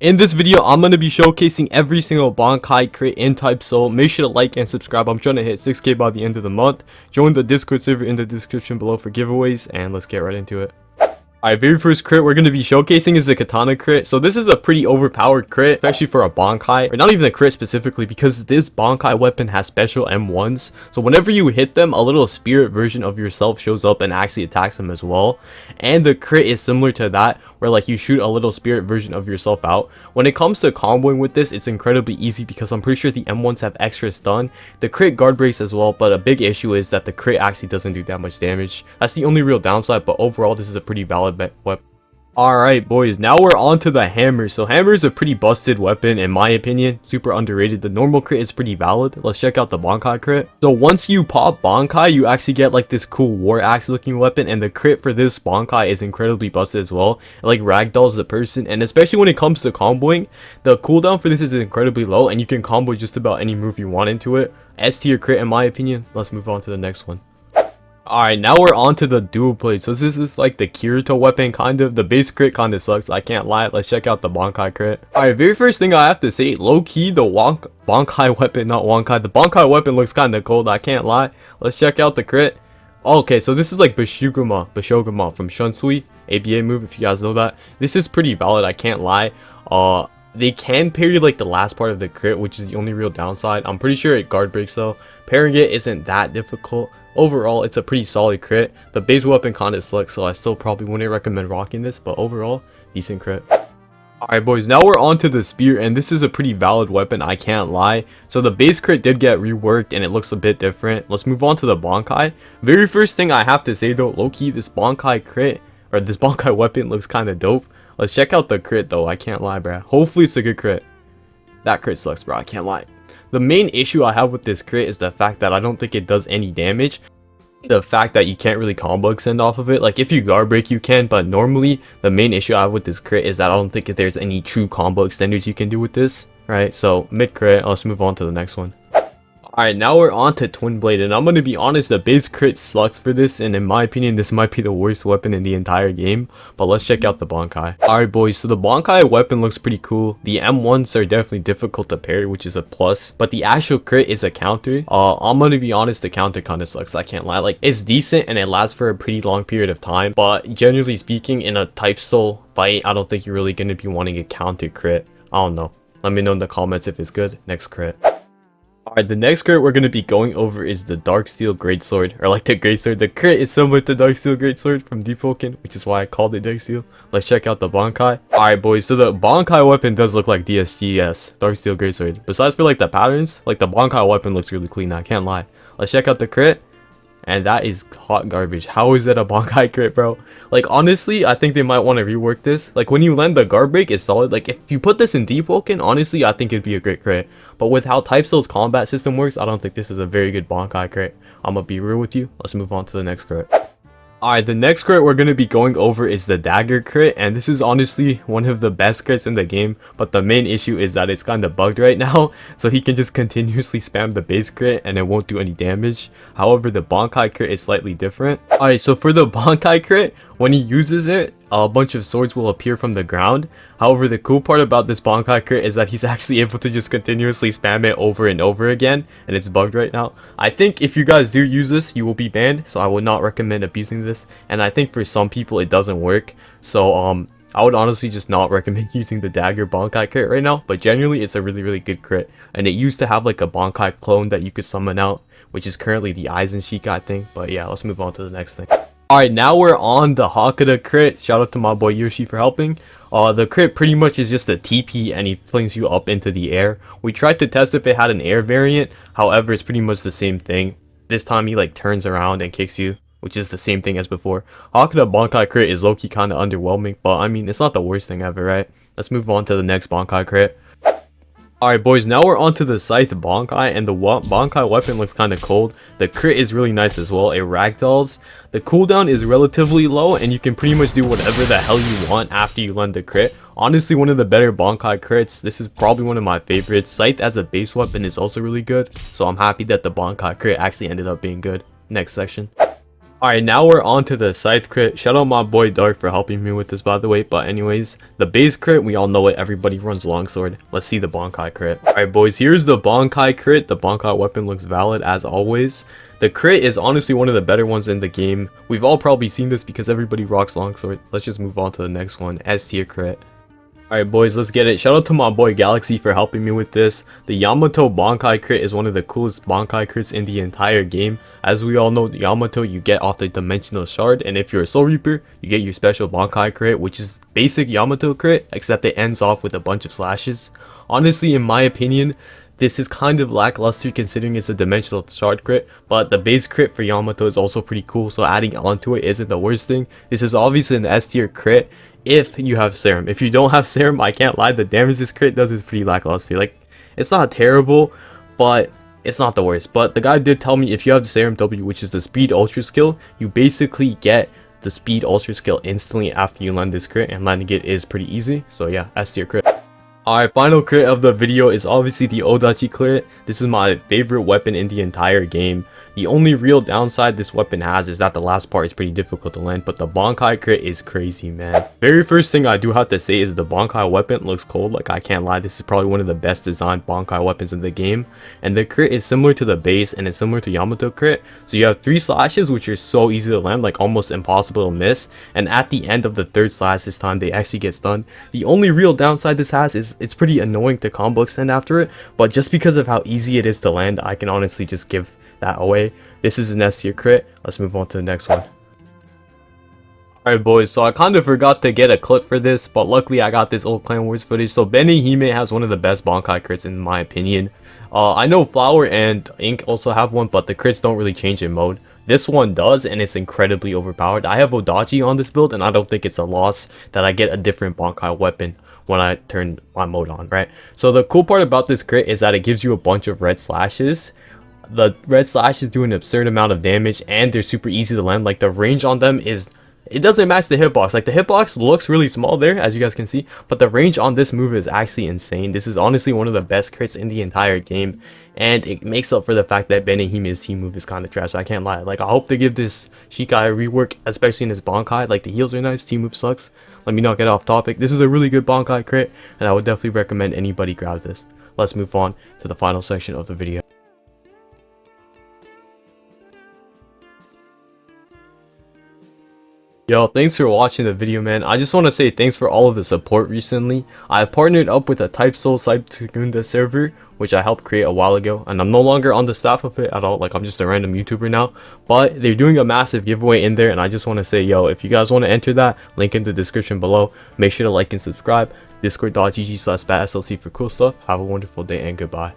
In this video, I'm going to be showcasing every single BANKAI crit in Type Soul. Make sure to like and subscribe. I'm trying to hit 6k by the end of the month. Join the Discord server in the description below for giveaways, and let's get right into it. Alright, very first crit we're going to be showcasing is the Katana crit. So this is a pretty overpowered crit, especially for a BANKAI, or not even a crit specifically, because this BANKAI weapon has special M1s. So whenever you hit them, a little spirit version of yourself shows up and actually attacks them as well. And the crit is similar to that, where like you shoot a little spirit version of yourself out. When it comes to comboing with this, it's incredibly easy because I'm pretty sure the M1s have extra stun. The crit guard breaks as well, but a big issue is that the crit actually doesn't do that much damage. That's the only real downside, but overall this is a pretty valid weapon. Alright boys, now we're on to the hammer. So hammer is a pretty busted weapon in my opinion, super underrated. The normal crit is pretty valid. Let's check out the BANKAI crit. So once you pop BANKAI, you actually get like this cool war axe looking weapon, and the crit for this BANKAI is incredibly busted as well. It like ragdolls the person, and especially when it comes to comboing, the cooldown for this is incredibly low and you can combo just about any move you want into it. S tier crit in my opinion. Let's move on to the next one. Alright, now we're on to the dual blade. So this is like the Kirito weapon kind of. The base crit kind of sucks, I can't lie. Let's check out the BANKAI crit. Alright, very first thing I have to say, low-key the BANKAI weapon, not Wonkai. The BANKAI weapon looks kind of cold, I can't lie. Let's check out the crit. Okay, so this is like Bishoguma from Shunsui, ABA move if you guys know that. This is pretty valid, I can't lie. They can parry like the last part of the crit, which is the only real downside. I'm pretty sure it guard breaks though. Parrying it isn't that difficult. Overall, it's a pretty solid crit. The base weapon kind of sucks, so I still probably wouldn't recommend rocking this, but overall, decent crit. Alright boys, now we're on to the spear, and this is a pretty valid weapon, I can't lie. So the base crit did get reworked and it looks a bit different. Let's move on to the BANKAI. Very first thing I have to say though, low-key this BANKAI crit, or this BANKAI weapon looks kind of dope. Let's check out the crit though, I can't lie bruh. Hopefully it's a good crit. That crit sucks bro, I can't lie. The main issue I have with this crit is the fact that I don't think it does any damage. The fact that you can't really combo extend off of it. Like if you guard break you can, but normally the main issue I have with this crit is that I don't think if there's any true combo extenders you can do with this. Right, so mid crit. Let's move on to the next one. Alright, now we're on to Twinblade, and I'm going to be honest, the base crit sucks for this, and in my opinion this might be the worst weapon in the entire game. But let's check out the BANKAI. Alright boys, so the BANKAI weapon looks pretty cool. The M1s are definitely difficult to parry, which is a plus, but the actual crit is a counter. I'm going to be honest, the counter kind of sucks, I can't lie. Like it's decent and it lasts for a pretty long period of time, but generally speaking in a Type Soul fight, I don't think you're really going to be wanting a counter crit. I don't know. Let me know in the comments if it's good. Next crit. Alright, the next crit we're going to be going over is the Darksteel Greatsword, or like the Greatsword. The crit is similar to Darksteel Greatsword from Deep Vulcan, which is why I called it Darksteel. Let's check out the BANKAI. Alright boys, so the BANKAI weapon does look like DSGS, Darksteel Greatsword. Besides for like the patterns, like the BANKAI weapon looks really clean, I can't lie. Let's check out the crit. And that is hot garbage. How is that a BANKAI crit, bro? Like honestly, I think they might want to rework this. Like when you land the guard break, it's solid. Like if you put this in Deep Vulcan, honestly I think it'd be a great crit. But with how Type Soul's combat system works, I don't think this is a very good BANKAI crit. I'm gonna be real with you. Let's move on to the next crit. Alright, the next crit we're going to be going over is the Dagger crit, and this is honestly one of the best crits in the game, but the main issue is that it's kind of bugged right now, so he can just continuously spam the base crit and it won't do any damage. However, the BANKAI crit is slightly different. Alright, so for the BANKAI crit, when he uses it, a bunch of swords will appear from the ground. However, the cool part about this BANKAI crit is that he's actually able to just continuously spam it over and over again, and it's bugged right now. I think if you guys do use this, you will be banned, so I would not recommend abusing this, and I think for some people it doesn't work, so I would honestly just not recommend using the Dagger BANKAI crit right now, but generally it's a really good crit, and it used to have like a BANKAI clone that you could summon out, which is currently the Eisenshikai thing. But yeah, let's move on to the next thing. Alright, now we're on the Hakuda crit. Shout out to my boy Yoshi for helping. The crit pretty much is just a TP and he flings you up into the air. We tried to test if it had an air variant, however it's pretty much the same thing. This time he like turns around and kicks you, which is the same thing as before. Hakuda BANKAI crit is low-key kind of underwhelming, but I mean it's not the worst thing ever, right? Let's move on to the next BANKAI crit. Alright boys, now we're on to the Scythe BANKAI, and the BANKAI weapon looks kind of cold. The crit is really nice as well, it ragdolls. The cooldown is relatively low, and you can pretty much do whatever the hell you want after you land the crit. Honestly, one of the better BANKAI crits. This is probably one of my favorites. Scythe as a base weapon is also really good, so I'm happy that the BANKAI crit actually ended up being good. Next section. Alright, now we're on to the Scythe crit. Shout out my boy Dark for helping me with this, by the way. But anyways, the base crit, we all know it. Everybody runs Longsword. Let's see the BANKAI crit. Alright boys, here's the BANKAI crit. The BANKAI weapon looks valid as always. The crit is honestly one of the better ones in the game. We've all probably seen this because everybody rocks Longsword. Let's just move on to the next one. S tier crit. Alright boys, let's get it. Shout out to my boy Galaxy for helping me with this. The Yamato BANKAI crit is one of the coolest BANKAI crits in the entire game. As we all know, Yamato you get off the Dimensional Shard, and if you're a Soul Reaper, you get your special BANKAI crit, which is basic Yamato crit, except it ends off with a bunch of slashes. Honestly, in my opinion, this is kind of lackluster considering it's a Dimensional Shard crit, but the base crit for Yamato is also pretty cool, so adding onto it isn't the worst thing. This is obviously an S tier crit if you have serum. If you don't have serum, I can't lie, the damage this crit does is pretty lackluster. Like, it's not terrible, but it's not the worst. But the guy did tell me if you have the serum W, which is the speed ultra skill, you basically get the speed ultra skill instantly after you land this crit, and landing it is pretty easy. So yeah, S tier crit. Alright, final crit of the video is obviously the Odachi crit. This is my favorite weapon in the entire game. The only real downside this weapon has is that the last part is pretty difficult to land, but the BANKAI crit is crazy, man. Very first thing I do have to say is the BANKAI weapon looks cold. Like, I can't lie, this is probably one of the best designed BANKAI weapons in the game. And the crit is similar to the base, and it's similar to Yamato crit. So you have 3 slashes, which are so easy to land, like almost impossible to miss. And at the end of the 3rd slash this time, they actually get stunned. The only real downside this has is it's pretty annoying to combo extend after it, but just because of how easy it is to land, I can honestly just give that away. This is an S tier crit. Let's move on to the next one. Alright boys, so I kind of forgot to get a clip for this, but luckily I got this old Clan Wars footage. So Benehime has one of the best BANKAI crits in my opinion. I know Flower and Ink also have one, but the crits don't really change in mode. This one does, and it's incredibly overpowered. I have Odachi on this build, and I don't think it's a loss that I get a different BANKAI weapon when I turn my mode on, right? So the cool part about this crit is that it gives you a bunch of red slashes. The red slashes do an absurd amount of damage, and they're super easy to land. Like, the range on them is, it doesn't match the hitbox. Like, the hitbox looks really small there, as you guys can see, but the range on this move is actually insane. This is honestly one of the best crits in the entire game, and it makes up for the fact that Benehime's team move is kind of trash. So I can't lie. Like, I hope they give this Shikai a rework, especially in his BANKAI. Like, the heals are nice, team move sucks. Let me not get off topic. This is a really good BANKAI crit, and I would definitely recommend anybody grab this. Let's move on to the final section of the video. Yo, thanks for watching the video, man. I just want to say thanks for all of the support recently. I partnered up with a Type Soul Scythe server, which I helped create a while ago, and I'm no longer on the staff of it at all. Like, I'm just a random YouTuber now, but they're doing a massive giveaway in there, and I just want to say, yo, if you guys want to enter that, link in the description below. Make sure to like and subscribe. Discord.gg/batslc for cool stuff. Have a wonderful day and goodbye.